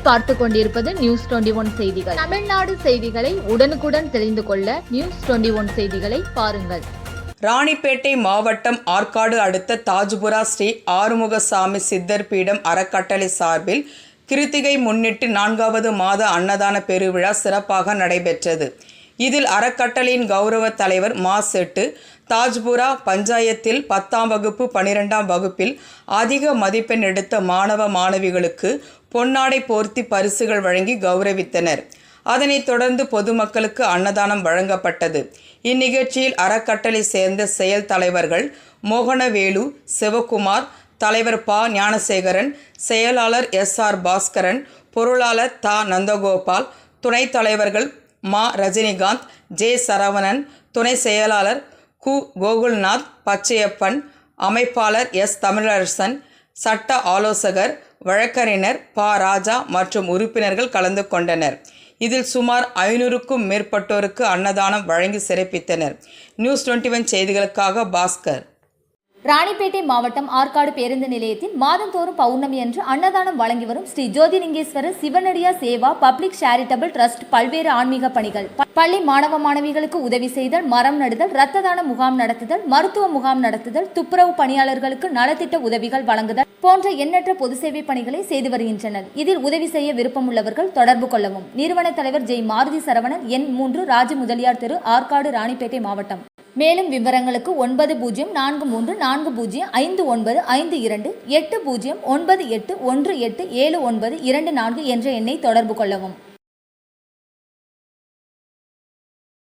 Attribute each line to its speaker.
Speaker 1: நீங்கள் பார்த்து கொண்டிருப்பது நியூஸ் 21 செய்திகள். தமிழ்நாடு செய்திகளை உடனுக்குடன் தெரிந்து கொள்ள நியூஸ் 21 செய்திகளை பாருங்கள்.
Speaker 2: ராணிப்பேட்டை மாவட்டம் ஆற்காடு அடுத்த தாஜ்புரா ஸ்ரீ ஆறுமுகசாமி சித்தர் பீடம் அறக்கட்டளை சார்பில் கிருத்திகை முன்னிட்டு 4வது மாத அன்னதான பெருவிழா சிறப்பாக நடைபெற்றது. இதில் அறக்கட்டளையின் கௌரவ தலைவர் மா செட்டு தாஜ்புரா பஞ்சாயத்தில் 10ஆம் வகுப்பு 12ஆம் வகுப்பில் அதிக மதிப்பெண் எடுத்த மாணவ மாணவிகளுக்கு பொன்னாடை போர்த்தி பரிசுகள் வழங்கி கௌரவித்தனர். அதனைத் தொடர்ந்து பொதுமக்களுக்கு அன்னதானம் வழங்கப்பட்டது. இந்நிகழ்ச்சியில் அறக்கட்டளை சேர்ந்த செயல் தலைவர்கள் மோகனவேலு, சிவகுமார், தலைவர் ப ஞானசேகரன், செயலாளர் SR பாஸ்கரன், பொருளாளர் த நந்தகோபால், துணைத் தலைவர்கள் மா ரஜினிகாந்த், ஜே சரவணன், துணை செயலாளர் கு கோகுல்நாத், பச்சையப்பன், அமைப்பாளர் S தமிழரசன், சட்ட ஆலோசகர் வழக்கறிஞர் ப ராஜா மற்றும் உறுப்பினர்கள் கலந்து கொண்டனர். இதில் சுமார் 500க்கும் மேற்பட்டோருக்கு அன்னதானம் வழங்கி சிறப்பித்தனர். நியூஸ் 21 செய்திகளுக்காக பாஸ்கர்.
Speaker 3: ராணிப்பேட்டை மாவட்டம் ஆற்காடு பேருந்து நிலையத்தில் மாதந்தோறும் பௌர்ணமி அன்று அன்னதானம் வழங்கி வரும் Sri Jothilingeswarar சிவனடியா Seva public charitable trust பல்வேறு ஆன்மீக பணிகள், பள்ளி மாணவ மாணவிகளுக்கு உதவி செய்தல், மரம் நடுதல், இரத்த தான முகாம் நடத்துதல், மருத்துவ முகாம் நடத்துதல், துப்புரவு பணியாளர்களுக்கு நலத்திட்ட உதவிகள் வழங்குதல் போன்ற எண்ணற்ற பொது சேவை பணிகளை செய்து வருகின்றனர். இதில் உதவி செய்ய விருப்பமுள்ளவர்கள் தொடர்பு கொள்ளவும். நிறுவன தலைவர் ஜெய் மாருதி சரவணன், எண் 3, ராஜ முதலியார் தெரு, ஆற்காடு, ராணிப்பேட்டை மாவட்டம். மேலும் விவரங்களுக்கு 90405952 809818 19 79 24 என்ற எண்ணை தொடர்பு கொள்ளவும்.